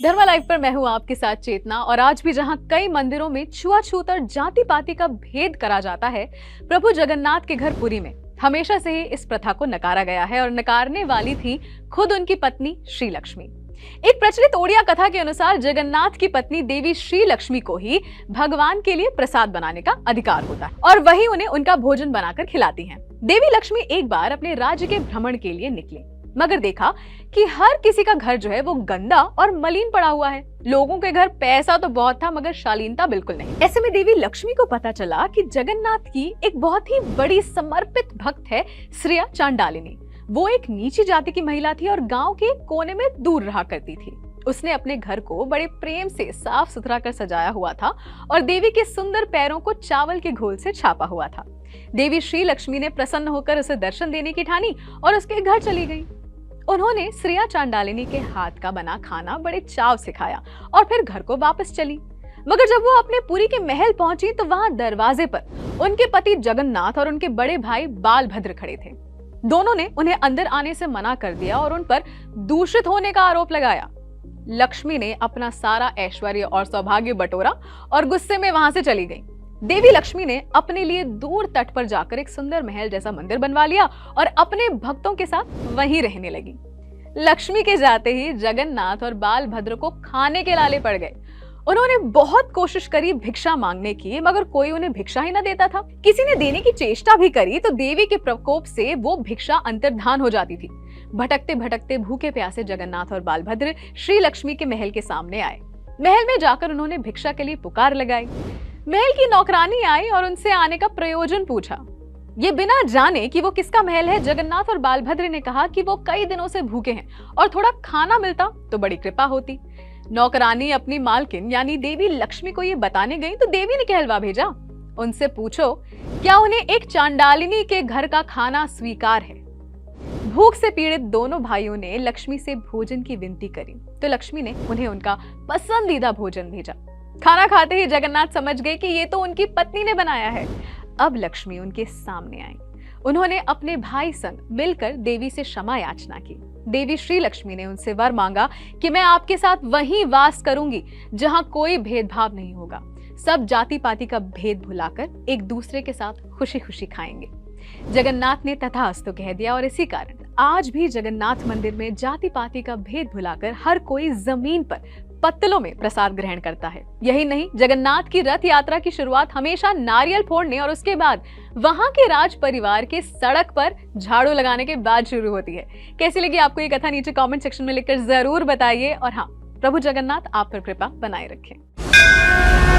धर्मा live पर मैं हूं आपके साथ चेतना। और आज भी जहां कई मंदिरों में छुआछूत और जाति पाति का भेद करा जाता है, प्रभु जगन्नाथ के घर पुरी में हमेशा से ही इस प्रथा को नकारा गया है और नकारने वाली थी खुद उनकी पत्नी श्री लक्ष्मी। एक प्रचलित ओडिया कथा के अनुसार जगन्नाथ की पत्नी देवी श्री लक्ष्मी को ही भगवान के लिए प्रसाद बनाने का अधिकार होता है और वही उन्हें उनका भोजन बनाकर खिलाती हैं। देवी लक्ष्मी एक बार अपने राज्य के भ्रमण के लिए निकली, मगर देखा कि हर किसी का घर जो है वो गंदा और मलिन पड़ा हुआ है। लोगों के घर पैसा तो बहुत था मगर शालीनता बिल्कुल नहीं। ऐसे में देवी लक्ष्मी को पता चला कि जगन्नाथ की एक बहुत ही बड़ी समर्पित भक्त है श्रेया चांडालिनी। वो एक नीची जाति की महिला थी और गांव के कोने में दूर रहा करती थी। उसने अपने घर को बड़े प्रेम से साफ सुथरा कर सजाया हुआ था और देवी के सुंदर पैरों को चावल के घोल से छापा हुआ था। देवी श्री लक्ष्मी ने प्रसन्न होकर उसे दर्शन देने की ठानी और उसके घर चली गई। उन्होंने श्रेया चांडालिनी के हाथ का बना खाना बड़े चाव से खाया और फिर घर को वापस चली। मगर जब वो अपने पुरी के महल पहुंची तो वहां दरवाजे पर उनके पति जगन्नाथ और उनके बड़े भाई बालभद्र खड़े थे। दोनों ने उन्हें अंदर आने से मना कर दिया और उन पर दूषित होने का आरोप लगाया। लक्ष्मी ने अपना सारा ऐश्वर्य और सौभाग्य बटोरा और गुस्से में वहां से चली गई। देवी लक्ष्मी ने अपने लिए दूर तट पर जाकर एक सुंदर महल जैसा मंदिर बनवा लिया और अपने भक्तों के साथ वहीं रहने लगी। लक्ष्मी के जाते ही जगन्नाथ और बालभद्र को खाने के लाले पड़ गए। उन्होंने बहुत कोशिश करी भिक्षा मांगने की, मगर कोई उन्हें भिक्षा ही न देता था। किसी ने देने की चेष्टा भी करी तो देवी के प्रकोप से वो भिक्षा अंतर्धान हो जाती थी। भटकते भटकते भूखे प्यासे जगन्नाथ और बालभद्र श्री लक्ष्मी के महल के सामने आए। महल में जाकर उन्होंने भिक्षा के लिए पुकार लगाई। महल की नौकरानी आई और उनसे आने का प्रयोजन पूछा। ये बिना जाने कि वो किसका महल है, जगन्नाथ और बालभद्र ने कहा कि वो कई दिनों से भूखे हैं और थोड़ा खाना मिलता तो बड़ी कृपा होती। नौकरानी अपनी मालकिन यानी देवी लक्ष्मी को ये बताने गई तो देवी ने कहलवा भेजा, उनसे पूछो क्या उन्हें एक चांडालिनी के घर का खाना स्वीकार है। भूख से पीड़ित दोनों भाइयों ने लक्ष्मी से भोजन की विनती करी तो लक्ष्मी ने उन्हें उनका पसंदीदा भोजन भेजा। खाना खाते ही जगन्नाथ समझ गए कि ये तो उनकी पत्नी ने बनाया है। अब लक्ष्मी उनके सामने आई। उन्होंने अपने भाई संग मिलकर देवी से क्षमा याचना की। देवी श्री लक्ष्मी ने उनसे वर मांगा कि मैं आपके साथ वहीं वास करूंगी जहां कोई भेदभाव नहीं होगा। सब जाति पाति का भेद भुलाकर एक दूसरे के साथ खुशी खुशी खाएंगे। जगन्नाथ ने तथास्तु कह दिया और इसी कारण आज भी जगन्नाथ मंदिर में जाति पाति का भेद भुलाकर हर कोई जमीन पर पत्तलों में प्रसाद ग्रहण करता है। यही नहीं, जगन्नाथ की रथ यात्रा की शुरुआत हमेशा नारियल फोड़ने और उसके बाद वहां के राज परिवार के सड़क पर झाड़ू लगाने के बाद शुरू होती है। कैसी लगी आपको ये कथा, नीचे कमेंट सेक्शन में लिखकर जरूर बताइए। और हाँ, प्रभु जगन्नाथ आप पर कृपा बनाए रखें।